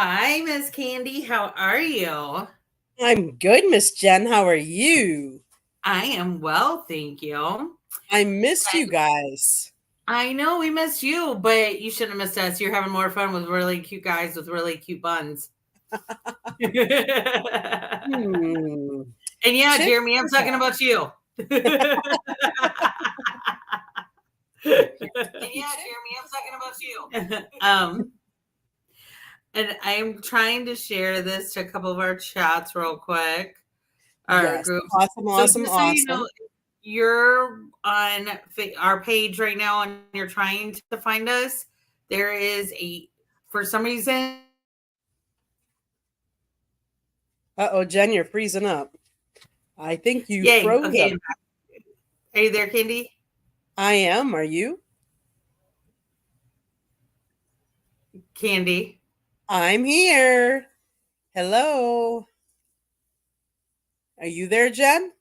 Hi, Miss Candy. How are you? I'm good, Miss Jen. How are you? I am well, thank you. I missed you guys. I know we missed you, but you shouldn't have missed us. You're having more fun with really cute guys with really cute buns. And Hmm. yeah, Chick Jeremy, I'm or talking cow? about you. And yeah, Jeremy, I'm talking about you. And I'm trying to share this to a couple of our chats real quick, our Yes. groups. Awesome, So awesome, just so you know, awesome. you're on our page right now and you're trying to find us, there is for some reason, Uh-oh, Jen, you're freezing up. I think you yay. froze Okay. up. Are you there, Candy? I am. Are you? Candy. I'm here. Hello. Are you there, Jen?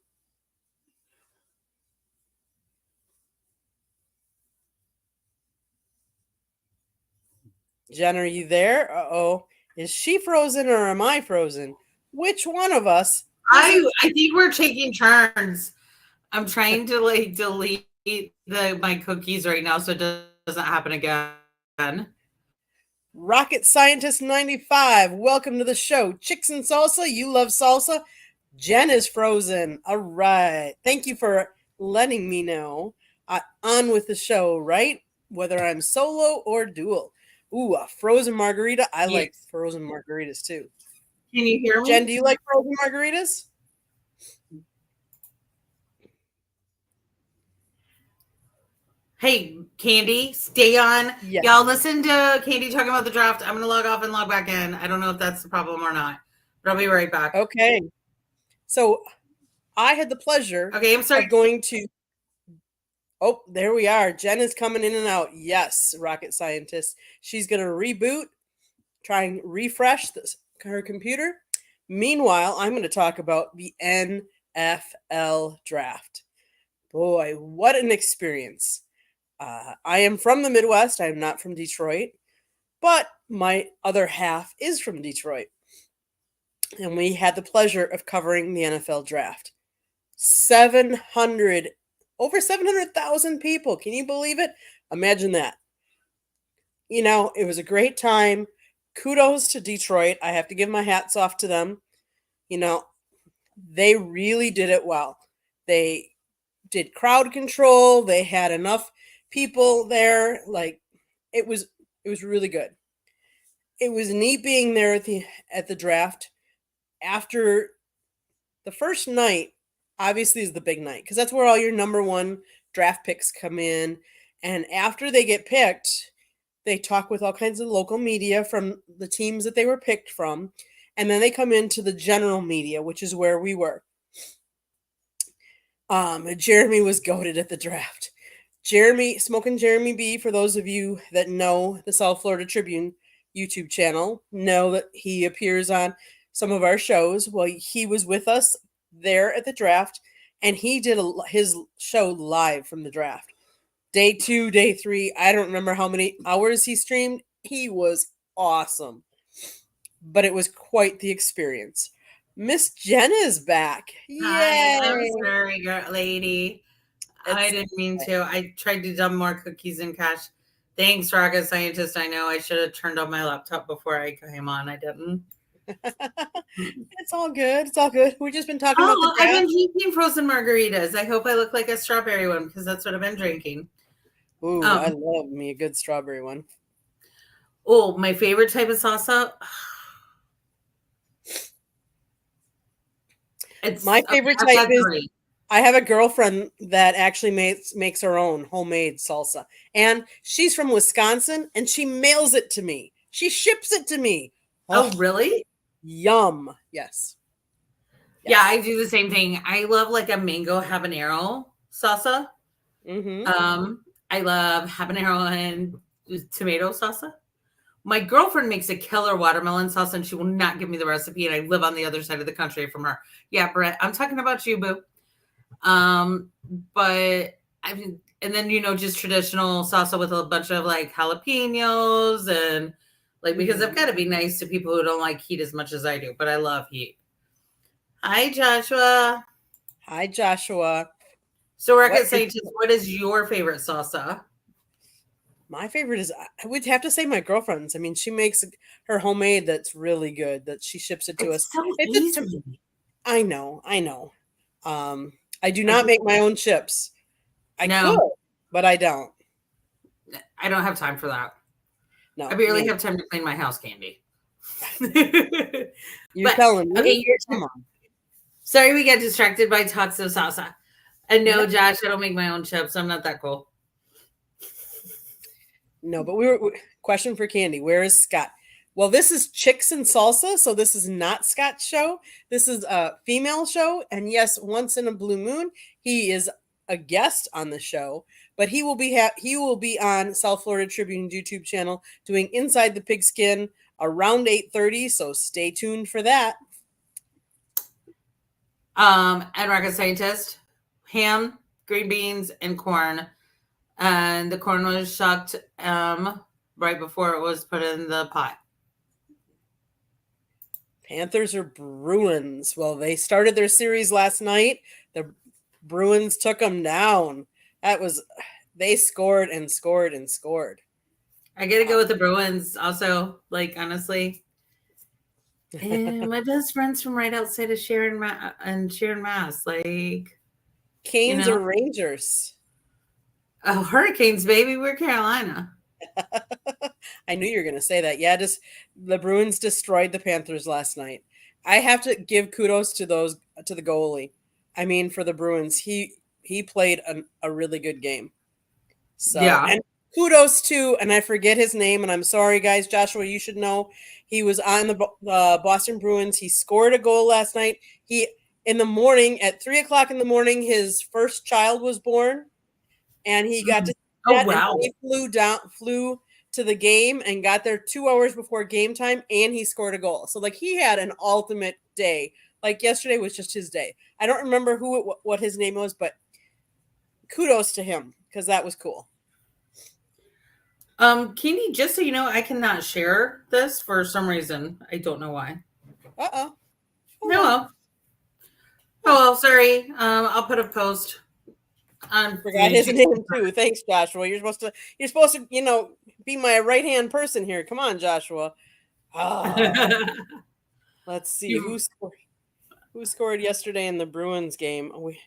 Jen, are you there? Uh-oh. Is she frozen or am I frozen? Which one of us has it? I think we're taking turns. I'm trying to like delete my cookies right now so it doesn't happen again. Rocket Scientist 95, welcome to the show. Chicks and salsa, you love salsa? Jen is frozen. All right. Thank you for letting me know. On with the show, right? Whether I'm solo or dual. Ooh, a frozen margarita. I like Yes. frozen margaritas too. Can you hear Jen, me? do you like frozen margaritas? Hey, Candy, stay on. Yeah. Y'all listen to Candy talking about the draft. I'm going to log off and log back in. I don't know if that's the problem or not, but I'll be right back. Okay. So I had the pleasure Okay, I'm sorry. of going to. Oh, there we are. Jen is coming in and out. Yes, rocket scientist. She's going to reboot, try and refresh her computer. Meanwhile, I'm going to talk about the NFL draft. Boy, what an experience. I am from the Midwest. I am not from Detroit, but my other half is from Detroit. And we had the pleasure of covering the NFL draft. 700, over 700,000 people. Can you believe it? Imagine that. It was a great time. Kudos to Detroit. I have to give my hats off to them. You know, they really did it well. They did crowd control. They had enough people there. Like it was really good. It was neat being there at the draft after the first night. Obviously, is the big night because that's where all your number one draft picks come in. And after they get picked, they talk with all kinds of local media from the teams that they were picked from. And then they come into the general media, which is where we were. Jeremy was goaded at the draft. Smoking Jeremy B, for those of you that know the South Florida Tribune YouTube channel, know that he appears on some of our shows. Well, he was with us there at the draft, and he did his show live from the draft. Day 2, day 3, I don't remember how many hours he streamed. He was awesome, but it was quite the experience. Miss Jen is back. Hi, I'm Yay! sorry, lady. I It's didn't mean to. I tried to dump more cookies in cash. Thanks, rocket scientist. I know I should have turned on my laptop before I came on. I didn't. it's all good. It's all good. We've just been talking about the Oh, I've been draft. drinking frozen margaritas. I hope I look like a strawberry one because that's what I've been drinking. Ooh, I Um, love me a good strawberry one. oh, my favorite type of salsa. It's My okay. favorite I've type got is three. I have a girlfriend that actually makes her own homemade salsa. And she's from Wisconsin and she mails it to me. She ships it to me. Oh, Oh, really? yum. Yes. Yeah, Yes. I do the same thing. I love like a mango habanero salsa. Mhm. Um, I love habanero and tomato salsa. My girlfriend makes a killer watermelon salsa, and she will not give me the recipe. And I live on the other side of the country from her. Yeah, Brett, I'm talking about you, boo. Um, but I and then just traditional salsa with a bunch of like jalapenos and Like, because I've Mhm. got to be nice to people who don't like heat as much as I do, but I love heat. Hi, Joshua. Hi, Joshua. So, What Rocket is Scientist, what is your favorite salsa? my favorite is I would have to say my girlfriend's. I mean, she makes her homemade that's really good that she ships it to us. It's so It's just easy. I know, I know. I do I not just, make my own chips. I could, no, but I don't. I don't have time for that. I No, barely me. have time to clean my house, Candy. You're But telling okay, me? you're Come on. sorry we get distracted by talks of salsa. And No, no, Josh, I don't make my own chips. I'm not that cool. no, but question for Candy. Where is Scott? Well, this is Chicks and Salsa, so this is not Scott's show. This is a female show, and yes, once in a blue moon, he is a guest on the show. But he will be on South Florida Tribune YouTube channel doing Inside the Pigskin around 8:30. So stay tuned for that. And Rocket Scientist, ham, green beans, and corn. And the corn was shucked right before it was put in the pot. Panthers or Bruins? Well, they started their series last night. The Bruins took them down. They scored and scored and scored. I gotta go with the Bruins also, like, honestly. And my best friend's from right outside of Sharon and Sharon, Mass. Like, you Canes or know, Rangers? Hurricanes, baby. We're Carolina. I knew you were going to say that. Yeah, just the Bruins destroyed the Panthers last night. I have to give kudos to the goalie. I mean, for the Bruins, he played a really good game. So, Yeah. and kudos to, and I forget his name, and I'm sorry, guys. Joshua, you should know he was on the Boston Bruins. He scored a goal last night. He in the morning at 3 o'clock in the morning, his first child was born, and he got to see Oh, that, and wow. he flew to the game and got there 2 hours before game time, and he scored a goal. So like he had an ultimate day. Like yesterday was just his day. I don't remember what his name was, but kudos to him because that was cool. Candy, just so you know, I cannot share this for some reason. I don't know why. Uh-oh. No, well. Oh, well, sorry. I'll put a post on Forgot his YouTube. name too. Thanks, Joshua. You're supposed to, be my right-hand person here. Come on, Joshua. Ah, let's see You, who scored yesterday in the Bruins game. We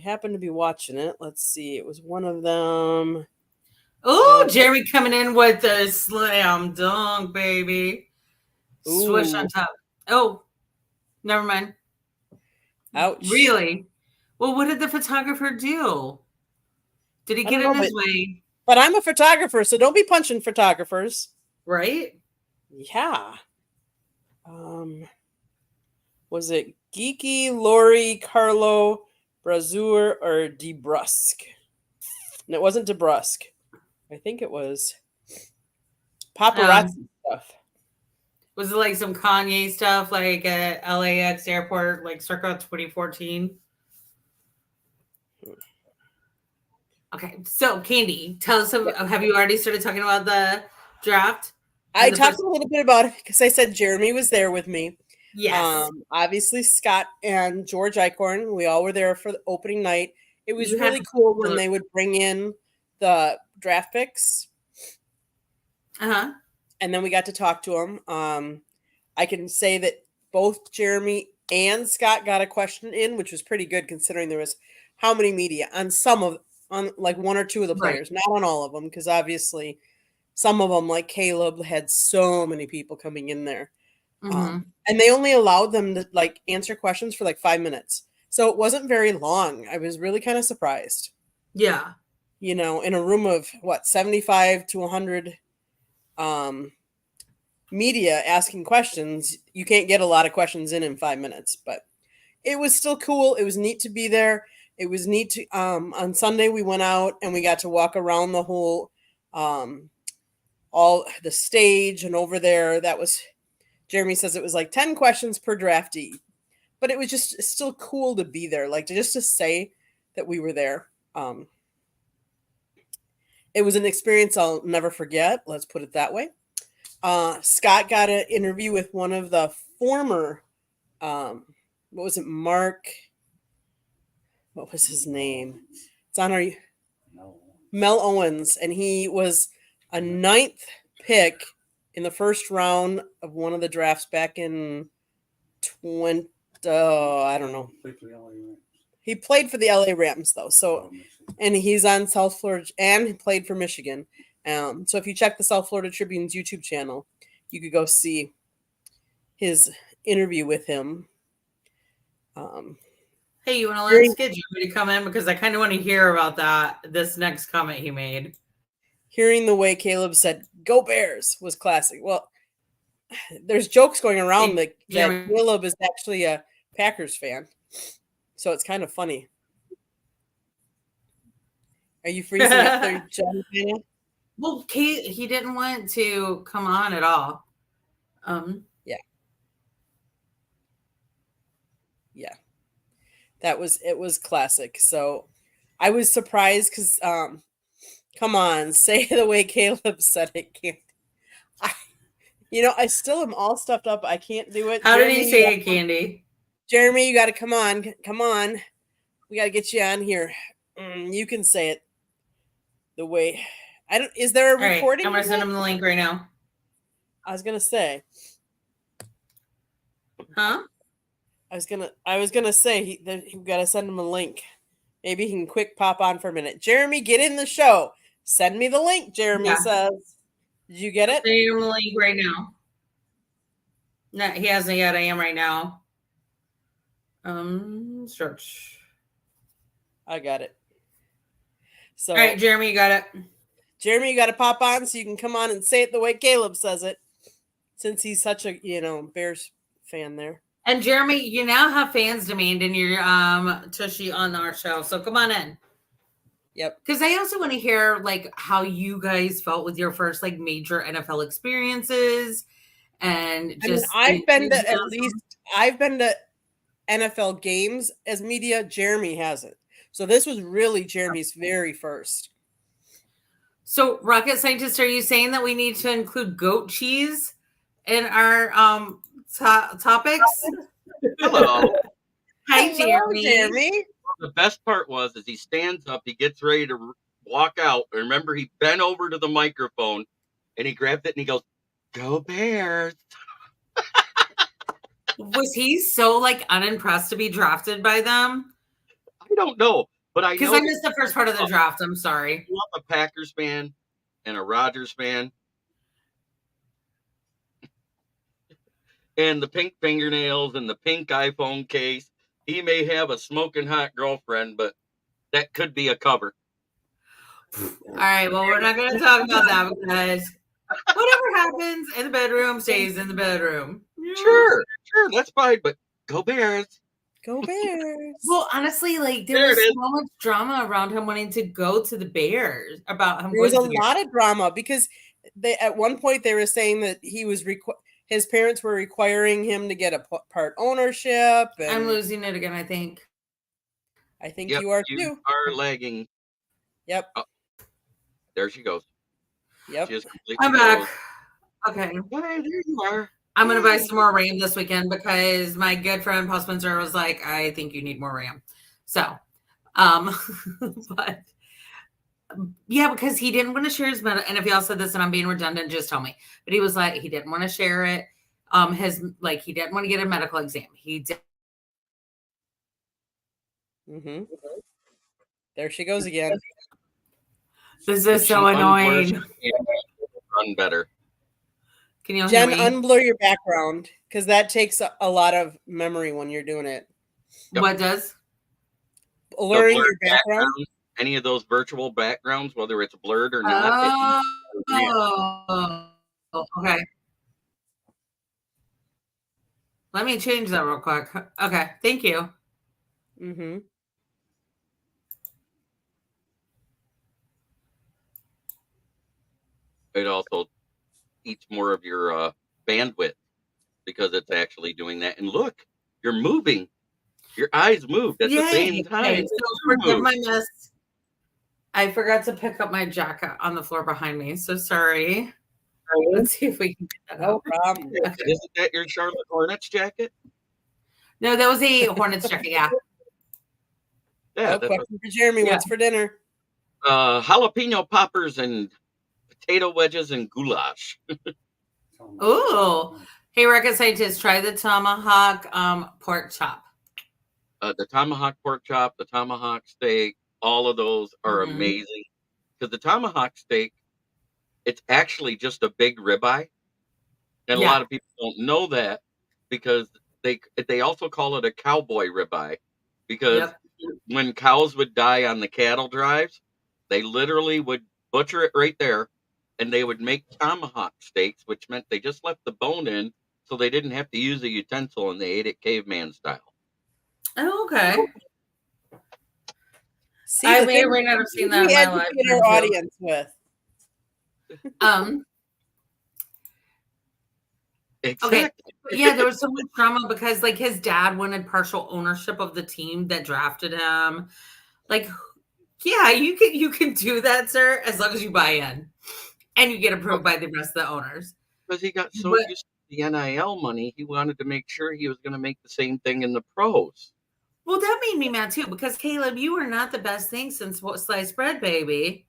happened to be watching it. Let's see. It was one of them. oh, Jeremy coming in with the slam dunk, baby. Swish Ooh, on top. Oh, never mind. ouch. Really? Well, what did the photographer do? Did he I get don't in know, his way? but I'm a photographer, so don't be punching photographers. Right? Yeah. Was it Geeky, Lori, Carlo, Brazour, or DeBrusque? And it wasn't DeBrusque. I think it was paparazzi stuff. Was it like some Kanye stuff, like at LAX airport, like circa 2014? Okay, so Candy, tell us. Yeah. Have you already started talking about the draft? I And the talked first, a little bit about it because I said Jeremy was there with me. yes, Obviously Scott and George Eichhorn, we all were there for the opening night. It was you had really cool when they would bring in the draft picks, uh-huh. and then we got to talk to them. I can say that both Jeremy and Scott got a question in, which was pretty good considering there was how many media on like one or two of the Right. players, not on all of them, because obviously some of them, like Caleb, had so many people coming in there. Mm-hmm. And they only allowed them to like answer questions for like 5 minutes. So it wasn't very long. I was really kind of surprised. Yeah. In a room of 75 to 100 media asking questions, you can't get a lot of questions in 5 minutes, but it was still cool. It was neat to be there. It was neat to on Sunday we went out and we got to walk around the whole all the stage and over there. That was Jeremy says it was like 10 questions per draftee, but it was just still cool to be there, like just to say that we were there. It was an experience I'll never forget. Let's put it that way. Scott got an interview with one of the former, what was it, Mark? What was his name? It's on our Mel Owens, and he was a 9th pick in the first round of one of the drafts back in 20. I don't know. He played for the LA Rams though, so and he's on South Florida, and he played for Michigan. So if you check the South Florida Tribune's YouTube channel, you could go see his interview with him. Hey, you want to let Skid to come in because I kind of want to hear about that. This next comment he made. Hearing the way Caleb said "Go Bears" was classic. Well, there's jokes going around that Caleb is actually a Packers fan, so it's kind of funny. Are you freezing up there, John? Well, he didn't want to come on at all. Yeah. It was classic. So I was surprised because come on, say the way Caleb said it. Can't I still am all stuffed up. I can't do it. How did he say it, Candy? Jeremy, you got to come on. We got to get you on here. You can say it the way. Is there a recording? I'm gonna send him the link right now. I was gonna say. Huh? I was gonna say you got to send him a link. Maybe he can quick pop on for a minute. Jeremy, get in the show. Send me the link. Jeremy says. Did you get it? Send him the link right now. No, he hasn't yet. I am right now. Search. I got it. So, all right, Jeremy, you got it. Jeremy, you got to pop on so you can come on and say it the way Caleb says it, since he's such a Bears fan there. And Jeremy, you now have fans demanding your Tushy on our show, so come on in. Yep. Because I also want to hear like how you guys felt with your first like major NFL experiences, and just I've been to NFL games as media. Jeremy hasn't, so this was really Jeremy's very first. So, rocket scientist, are you saying that we need to include goat cheese in our topics? Hello. Hi, Jeremy. The best part was he stands up, he gets ready to walk out. Remember, he bent over to the microphone and he grabbed it and he goes, "Go Bears." Was he so like unimpressed to be drafted by them? I don't know, but I know because I missed the first part of the draft. I'm sorry. I'm a Packers fan and a Rodgers fan. And the pink fingernails and the pink iPhone case. He may have a smoking hot girlfriend, but that could be a cover. All right. Well, we're not going to talk about that because whatever happens in the bedroom stays in the bedroom. Sure. That's fine. But go Bears. Go Bears. Well, honestly, like there was so much drama around him wanting to go to the Bears about him. There was a lot of drama because at one point they were saying that he was his parents were requiring him to get a part ownership. And I'm losing it again, I think. Yep, you are too. You are lagging. Yep. Oh, there she goes. Yep. I'm back. Okay. Hey, there you are. I'm going to buy some more RAM this weekend because my good friend Paul Spencer was like, I think you need more RAM. So, but yeah, because he didn't want to share his medical. And if y'all said this and I'm being redundant, just tell me. But he was like, he didn't want to share it. He didn't want to get a medical exam. He did. Mm-hmm. There she goes again. This is so annoying. Run better. Can you Jen, unblur your background because that takes a lot of memory when you're doing it. Yep. What does? Blurring your background. Any of those virtual backgrounds, whether it's blurred or not. Okay. Let me change that real quick. Okay, thank you. Mm-hmm. It also eats more of your bandwidth because it's actually doing that. And look, you're moving. Your eyes moved at the same time. Okay, so forgive my mess. I forgot to pick up my jacket on the floor behind me. So sorry. Let's see if we can get that No out. problem. Okay. Isn't that your Charlotte Hornets jacket? No, that was a Hornets jacket. Yeah. Yeah, Oh, question for Jeremy. Yeah. What's for dinner? jalapeno poppers and potato wedges and goulash. Ooh. Hey, rocket scientist, try the tomahawk pork chop. The tomahawk pork chop, the tomahawk steak, all of those are Mhm. amazing. Because the tomahawk steak, it's actually just a big ribeye, and a Yeah. lot of people don't know that because they also call it a cowboy ribeye because Yep. when cows would die on the cattle drives, they literally would butcher it right there, and they would make tomahawk steaks, which meant they just left the bone in, so they didn't have to use a utensil, and they ate it caveman style. Oh, okay. See, I the may or thing may not have seen we that in my educate lifetime, our too. audience with. Exactly. Okay. But yeah, there was so much drama because like his dad wanted partial ownership of the team that drafted him. Like, yeah, you can do that, sir, as long as you buy in and you get approved by the rest of the owners. Because he got so But used to the NIL money, he wanted to make sure he was going to make the same thing in the pros. well, that made me mad too because Caleb, you are not the best thing since sliced bread, baby.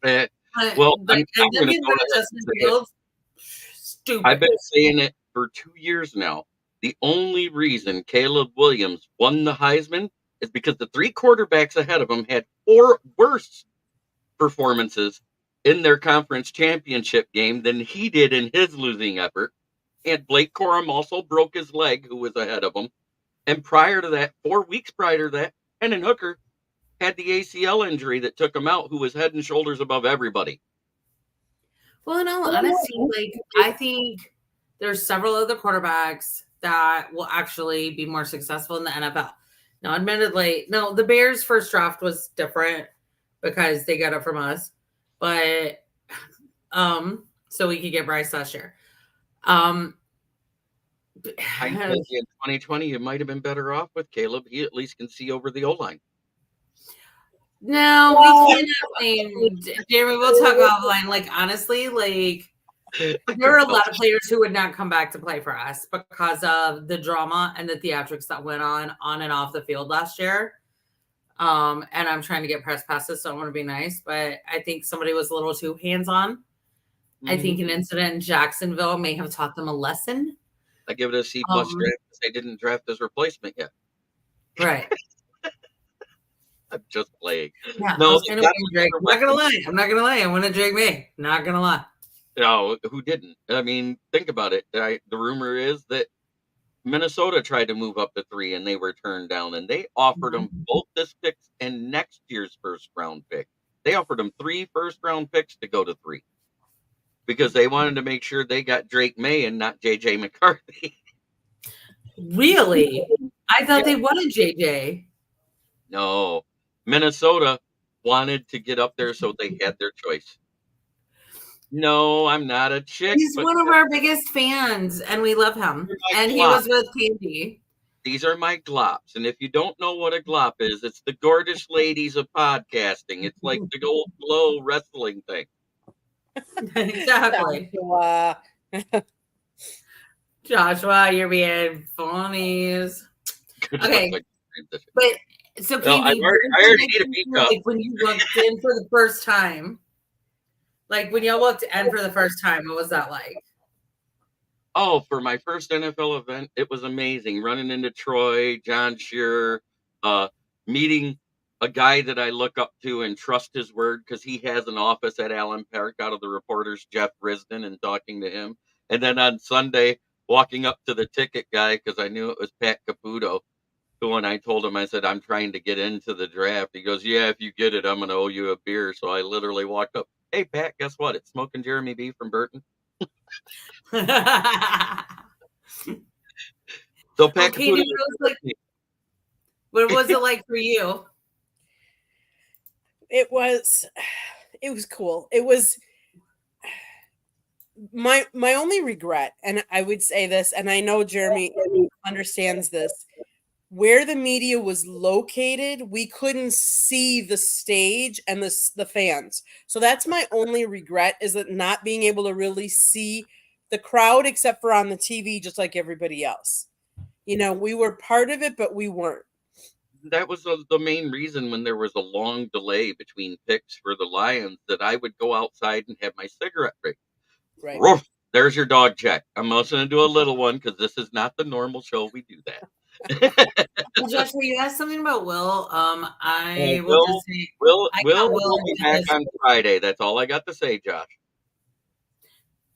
Eh, But, well, like, I'm and then going to you go got ahead and Justin say it. Fields. I've Stupid. been saying it for 2 years now. The only reason Caleb Williams won the Heisman is because the 3 quarterbacks ahead of him had 4 worse performances in their conference championship game than he did in his losing effort. And Blake Corum also broke his leg, who was ahead of him. And prior to that, 4 weeks prior to that, Hendon Hooker had the ACL injury that took him out, who was head and shoulders above everybody. Well, in all honesty, like I think there's several other quarterbacks that will actually be more successful in the NFL. Now, admittedly, no, the Bears' first draft was different because they got it from us, but so we could get Bryce last year. Hindsight, in 2020, you might have been better off with Caleb. He at least can see over the O-line. No, we cannot blame Jeremy. We'll talk offline. Like honestly, like there are a lot of players who would not come back to play for us because of the drama and the theatrics that went on and off the field last year. And I'm trying to get press passes, so I want to be nice, but I think somebody was a little too hands-on. I think an incident in Jacksonville may have taught them a lesson. I give it a C+ draft because they didn't draft his replacement yet. Right. I'm just playing. Yeah, No, I'm not gonna lie. I want to Drake May. Not gonna lie. No, who didn't? I mean, think about it. The rumor is that Minnesota tried to move up to 3 and they were turned down, and they offered them both this pick and next year's first round pick. They offered them 3 first round picks to go to 3 because they wanted to make sure they got Drake May and not JJ McCarthy. Really? I thought they wanted JJ. No, Minnesota wanted to get up there so they had their choice. No, I'm not a chick. He's one of our biggest fans, and we love him. And he was with Candy. These are my glops. And if you don't know what a glop is, it's the gorgeous ladies of podcasting. It's like the old glow wrestling thing. Exactly. Joshua, you're being funnies. Okay. But so Candy, I already need a beat up. Like when you walked in for the first time, like when y'all walked in for the first time, what was that like? Oh, for my first NFL event, it was amazing. Running into Troy, John Shearer, meeting a guy that I look up to and trust his word because he has an office at Allen Park out of the reporters, Jeff Risden, and talking to him. And then on Sunday, walking up to the ticket guy because I knew it was Pat Caputo, who when I told him, I said, I'm trying to get into the draft. He goes, yeah, if you get it, I'm going to owe you a beer. So I literally walked up. Hey, Pat, guess what? It's Smoking Jeremy B from Burton. So Pat Caputo, what was it like for you? It was cool. It was my only regret, and I would say this, and I know Jeremy understands this. where the media was located, we couldn't see the stage and the fans. So that's my only regret, is that not being able to really see the crowd except for on the TV, just like everybody else. You know, we were part of it, but we weren't. That was the main reason when there was a long delay between picks for the Lions that I would go outside and have my cigarette break. Right. Roof, there's your dog check. I'm also going to do a little one because this is not the normal show we do that. Well, Joshua, you asked something about Will. I will Will just say Will I Will got Will will be into back this. on Friday. That's all I got to say, Josh.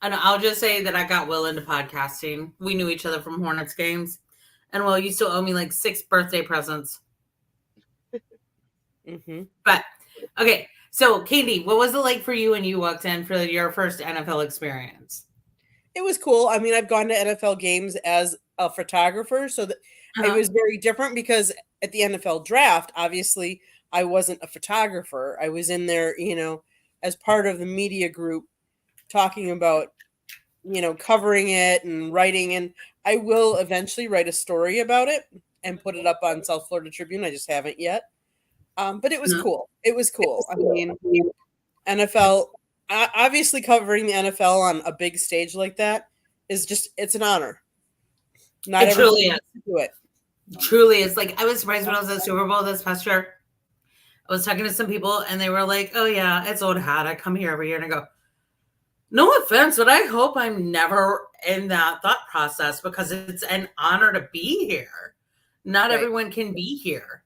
And I'll just say that I got Will into podcasting. We knew each other from Hornets games. And Will, you still owe me like 6 birthday presents. Mm-hmm. But okay, so Katie, what was it like for you when you walked in for your first NFL experience? It was cool. I mean, I've gone to NFL games as a photographer, so that it was very different because at the NFL draft, obviously, I wasn't a photographer. I was in there, you know, as part of the media group talking about, you know, covering it and writing. And I will eventually write a story about it and put it up on South Florida Tribune. I just haven't yet. But it was cool. It was cool. I mean, NFL, obviously covering the NFL on a big stage like that is just, it's an honor. Not It truly everybody is. gets to do it. Truly is. Like, I was surprised when I was at Super Bowl this past year. I was talking to some people and they were like, oh yeah, it's old hat. I come here every year. And I go, no offense, but I hope I'm never in that thought process because it's an honor to be here. Not Right. everyone can be here.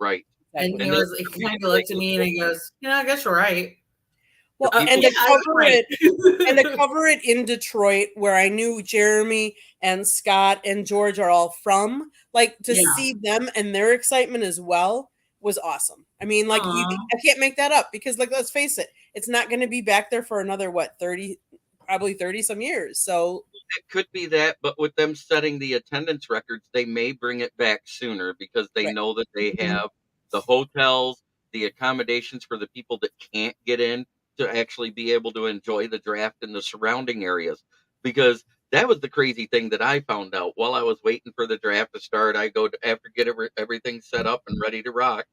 Right. And Exactly. he was, he kind of looked at me and he goes, I guess you're right. Well, people- and to Yeah, cover right. it, and to cover it in Detroit, where I knew Jeremy and Scott and George are all from, like to Yeah. see them and their excitement as well was awesome. I mean, like Aw. I can't make that up because, like, let's face it, it's not going to be back there for another 30 some years. So It could be that, but with them setting the attendance records, they may bring it back sooner because they Right. know that they have the hotels, the accommodations for the people that can't get in to actually be able to enjoy the draft in the surrounding areas. Because that was the crazy thing that I found out while I was waiting for the draft to start. I go after get everything set up and ready to rock.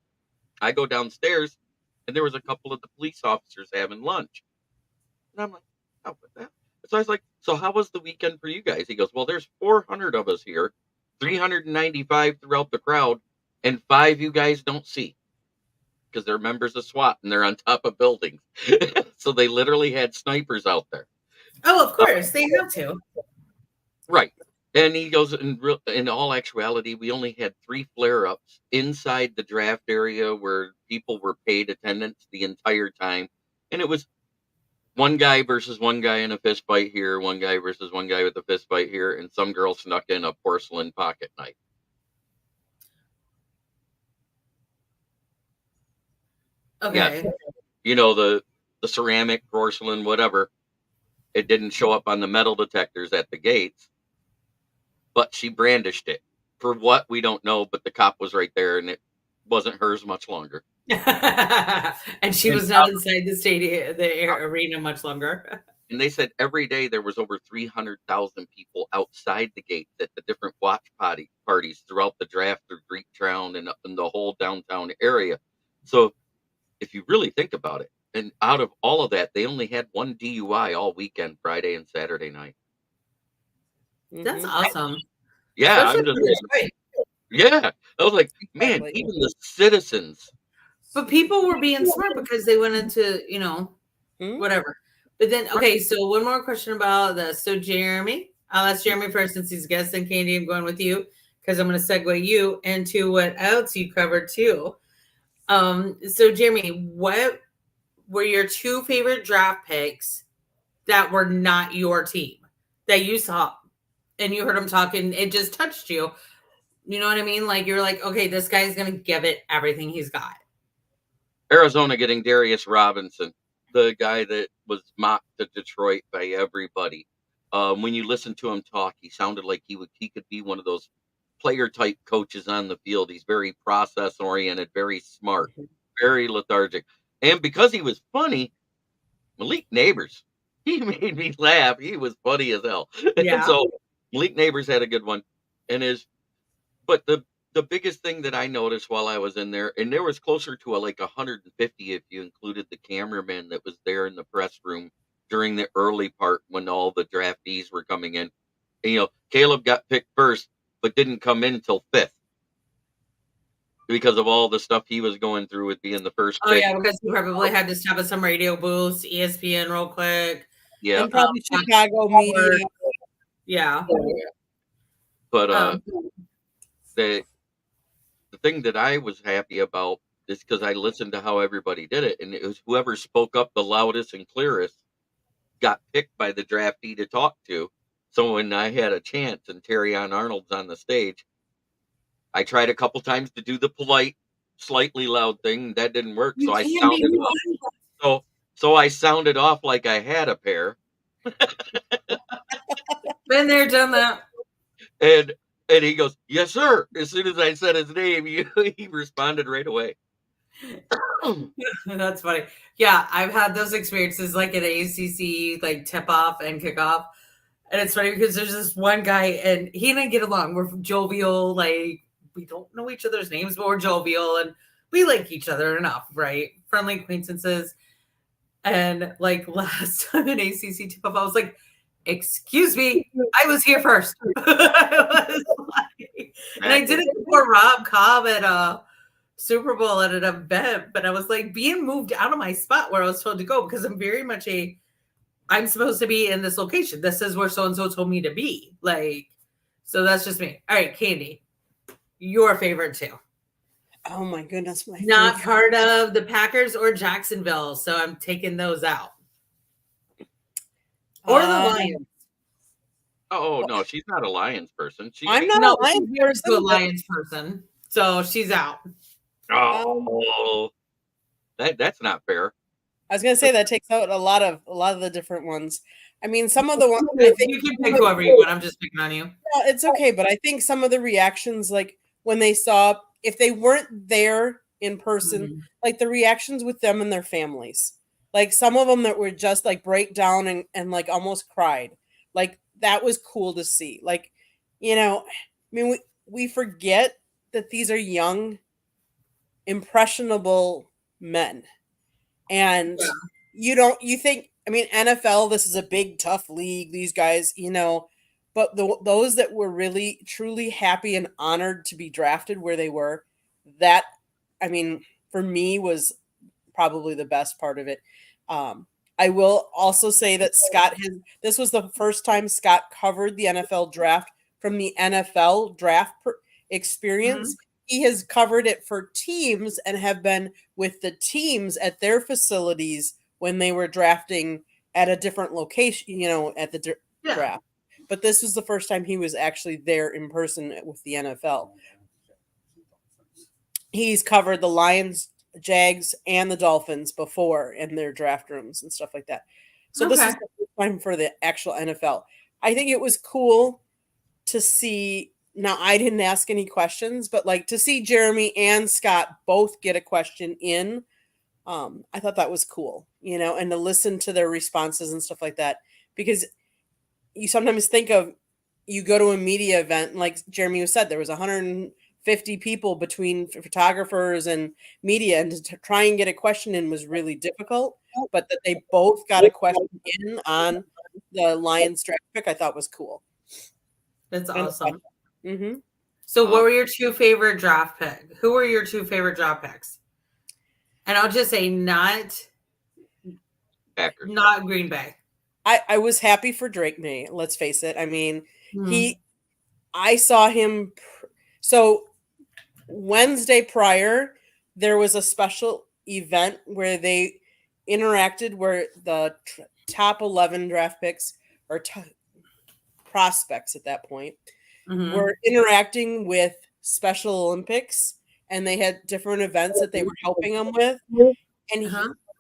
I go downstairs, and there was a couple of the police officers having lunch, and I'm like, oh, what the? So I was like, so how was the weekend for you guys? He goes, well, there's 400 of us here, 395 throughout the crowd, and 5 you guys don't see because they're members of SWAT and they're on top of buildings. So they literally had snipers out there. Oh, of course. They have to. Right. And he goes, in all actuality, we only had 3 flare-ups inside the draft area where people were paid attendance the entire time. And it was one guy versus one guy in a fist fight here, one guy versus one guy with a fist fight here, and some girl snuck in a porcelain pocket knife. Okay. Yeah. You know, the ceramic, porcelain, whatever. It didn't show up on the metal detectors at the gates, but she brandished it. For what, we don't know, but the cop was right there, and it wasn't hers much longer. And she was not inside the stadium, the arena much longer. And they said every day there was over 300,000 people outside the gates at the different watch parties throughout the draft through Greektown and in the whole downtown area. So if you really think about it, and out of all of that, they only had 1 DUI all weekend, Friday and Saturday night. That's mhm. awesome. Yeah, Especially I'm for just, Detroit. yeah. I was like, man, Exactly. even the citizens. But people were being smart because they went into, Hmm? whatever. But then, okay, so one more question about this. So, Jeremy, I'll ask Jeremy first since he's guest, and Candy, I'm going with you because I'm going to segue you into what else you covered too. So, Jeremy, what were your 2 favorite draft picks that were not your team that you saw and you heard them talking? It just touched you. You know what I mean? Like, you're like, okay, this guy's going to give it everything he's got. Arizona getting Darius Robinson, the guy that was mocked to Detroit by everybody. When you listen to him talk, he sounded like he could be one of those player type coaches on the field. He's very process oriented, very smart, very lethargic, and because he was funny, Malik Neighbors, he made me laugh. He was funny as hell. Yeah. So Malik Neighbors had a good one, and but the the biggest thing that I noticed while I was in there, and there was closer to like 150 if you included the cameraman that was there in the press room during the early part when all the draftees were coming in. And, Caleb got picked first, but didn't come in till fifth because of all the stuff he was going through with being the first Oh pick. yeah, because he probably had to stop at some radio booths, ESPN real quick. Yeah, And probably Chicago media. Yeah. but Um, the thing that I was happy about is because I listened to how everybody did it, and it was whoever spoke up the loudest and clearest got picked by the draftee to talk to. So when I had a chance and Terry on Arnold's on the stage, I tried a couple times to do the polite, slightly loud thing. That didn't work, you so I can be sounded off. So I sounded off like I had a pair, been there, done that. and he goes, "Yes, sir." As soon as I said his name, he responded right away. That's funny. Yeah, I've had those experiences like at ACC, like tip off and kickoff. And it's funny because there's this one guy and he and I get along. We're jovial, like we don't know each other's names, but we're jovial and we like each other enough, right? Friendly acquaintances. And like last time in ACC tip off, I was like, "Excuse me, I was here first." I was like, and I did it before Rob Cobb at Super Bowl at an event, but I was like being moved out of my spot where I was told to go because I'm very much I'm supposed to be in this location. This is where so and so told me to be. Like, so that's just me. All right, Candy, your favorite too. Oh my goodness, my Not favorite. part of the Packers or Jacksonville, so I'm taking those out. Or the Lions. Oh no, she's not a Lions person. I'm not No, a Lions she's married to a person. Lions person, so she's out. Oh, that's not fair. I was gonna say that takes out a lot of the different ones. I mean, some of the ones I think You can pick whoever you want. I'm just picking on you. it's okay, but I think some of the reactions, like when they saw, if they weren't there in person, Mhm. like the reactions with them and their families, like some of them that were just like break down and like almost cried, like that was cool to see. Like, I mean, we forget that these are young, impressionable men, and you think, I mean, NFL, this is a big tough league, these guys, but those that were really truly happy and honored to be drafted where they were, that, I mean, for me was probably the best part of it. I will also say that this was the first time Scott covered the NFL draft from the NFL draft experience. He has covered it for teams and have been with the teams at their facilities when they were drafting at a different location, at the draft. But this was the first time he was actually there in person with the NFL. He's covered the Lions, Jags, and the Dolphins before in their draft rooms and stuff like that. So this is the first time for the actual NFL. I think it was cool to see. Now, I didn't ask any questions, but like to see Jeremy and Scott both get a question in, I thought that was cool, and to listen to their responses and stuff like that, because you sometimes think of, you go to a media event, and like Jeremy said, there was 150 people between photographers and media, and to try and get a question in was really difficult, but that they both got a question in on the Lions draft pick, I thought was cool. That's awesome. Mm-hmm. So what were your two favorite draft picks? Who were your two favorite draft picks? And I'll just say not Packers. Not Green Bay. I was happy for Drake May. Let's face it. I mean, I saw him. So Wednesday prior, there was a special event where they interacted, where the top 11 draft picks or prospects at that point were interacting with Special Olympics, and they had different events that they were helping them with. And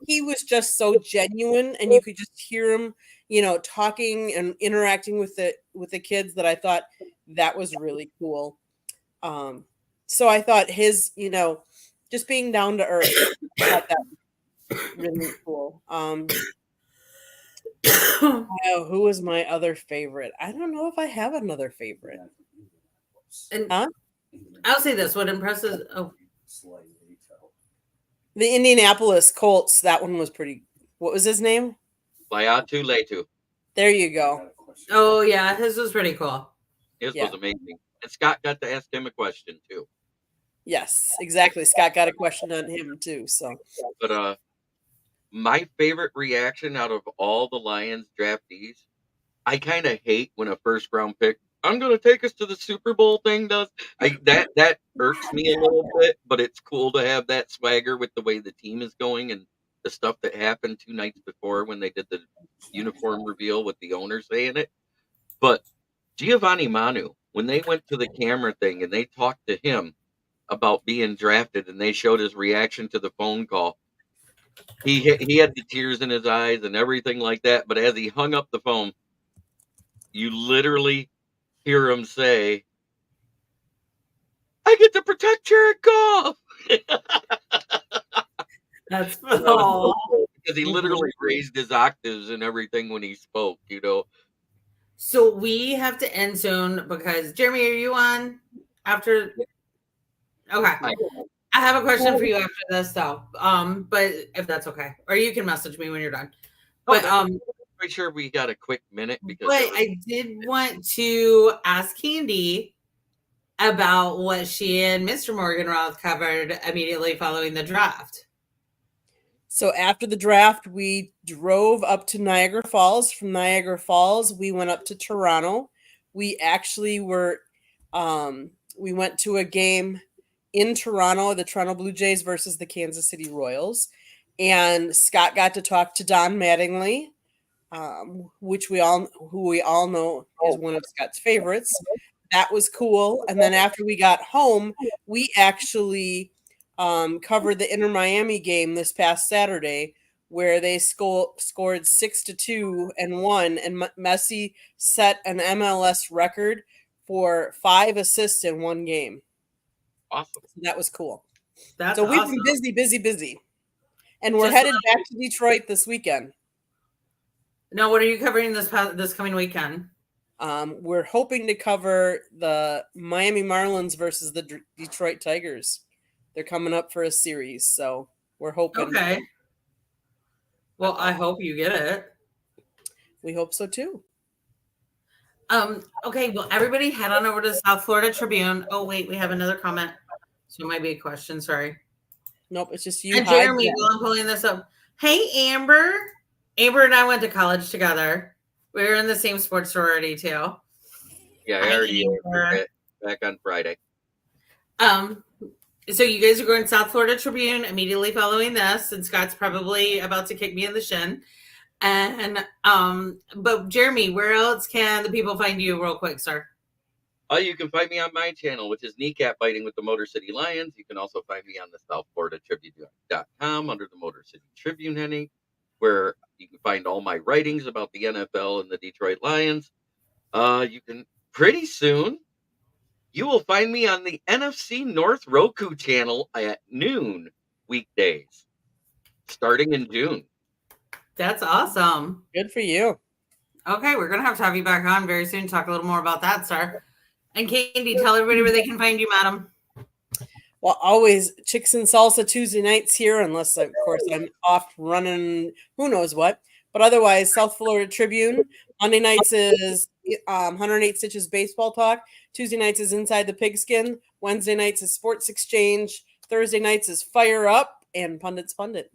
he was just so genuine, and you could just hear him, talking and interacting with the kids, that I thought that was really cool. So I thought his, just being down to earth, I thought that was really cool. Who was my other favorite? I don't know if I have another favorite. And I'll say this: what impresses? Oh, The Indianapolis Colts, that one was pretty. What was his name? Layatu Letu. There you go. oh yeah, his was pretty cool. His Yeah. was amazing. And Scott got to ask him a question too. Yes, exactly. Scott got a question on him too. So But my favorite reaction out of all the Lions draftees, I kind of hate when a first round pick, I'm gonna take us to the Super Bowl thing does. That irks me a little bit, but it's cool to have that swagger with the way the team is going and the stuff that happened 2 nights before when they did the uniform reveal with the owner saying it. But Giovanni Manu, when they went to the camera thing and they talked to him about being drafted and they showed his reaction to the phone call, he had the tears in his eyes and everything like that. But as he hung up the phone, you literally hear him say, "I get to protect Jared Goff." That's That was oh. so cool because he literally raised his octaves and everything when he spoke. So we have to end soon because Jeremy, are you on after? Okay. I have a question for you after this though. But if that's okay. Or you can message me when you're done. But Pretty sure we got a quick minute because but I did want to ask Candy about what she and Mr. Morganroth covered immediately following the draft. So after the draft, we drove up to Niagara Falls. From Niagara Falls, we went up to Toronto. We actually we went to a game in Toronto, the Toronto Blue Jays versus the Kansas City Royals. And Scott got to talk to Don Mattingly, who we all know is one of Scott's favorites. That was cool. And then after we got home, we actually covered the Inter Miami game this past Saturday, where they scored 6-2 and won, and Messi set an MLS record for 5 assists in one game. awesome. So that was cool. That's So we've awesome. been busy, and we're Just headed back to Detroit this weekend. Now, what are you covering this coming weekend? We're hoping to cover the Miami Marlins versus the Detroit Tigers. They're coming up for a series, so we're hoping. Okay. Well, I hope you get it. We hope so too. Okay, well, everybody head on over to the South Florida Tribune. Oh, wait, we have another comment. So it might be a question, sorry. Nope, it's just you. And Jeremy, while I'm pulling this up. Hey, Amber. Amber and I went to college together. We were in the same sports sorority too. Yeah, I already back on Friday. So you guys are going to South Florida Tribune immediately following this, and Scott's probably about to kick me in the shin. And but Jeremy, where else can the people find you real quick, sir? You can find me on my channel, which is Kneecap Biting with the Motor City Lions. You can also find me on the SouthFloridaTribune.com under the Motor City Tribune heading, where you can find all my writings about the NFL and the Detroit Lions. You can pretty soon. You will find me on the NFC North Roku channel at noon weekdays, starting in June. That's awesome. Good for you. Okay, we're going to have you back on very soon to talk a little more about that, sir. And Candy, tell everybody where they can find you, madam. Well, always Chicks and Salsa Tuesday nights here, unless, of course, I'm off running who knows what. But otherwise, South Florida Tribune. Monday nights is 108 Stitches Baseball Talk. Tuesday nights is Inside the Pigskin. Wednesday nights is Sports Exchange. Thursday nights is Fire Up and Pundits Pundit.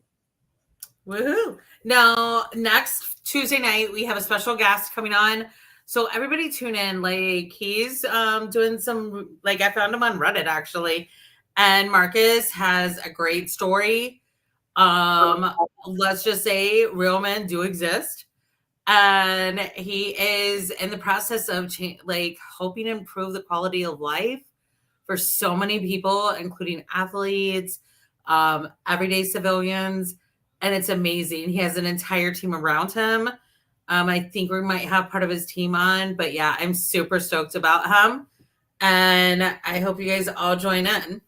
Woohoo. Now, next Tuesday night, we have a special guest coming on. So everybody tune in. Like, he's doing some, like, I found him on Reddit, actually. And Marcus has a great story. Let's just say real men do exist. And he is in the process of hoping to improve the quality of life for so many people, including athletes, everyday civilians. And it's amazing. He has an entire team around him. I think we might have part of his team on, but yeah, I'm super stoked about him. And I hope you guys all join in.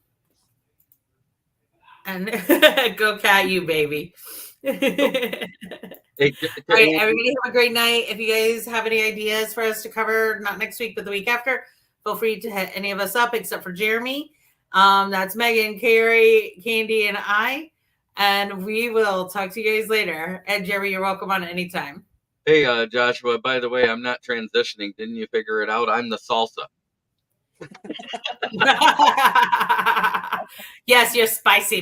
And go cat you, baby. All right, everybody have a great night. If you guys have any ideas for us to cover, not next week, but the week after, feel free to hit any of us up except for Jeremy. That's Megan, Carrie, Candy, and I. And we will talk to you guys later. And Jeremy, you're welcome on anytime. Hey, Joshua, by the way, I'm not transitioning. Didn't you figure it out? I'm the salsa. Yes, you're spicy.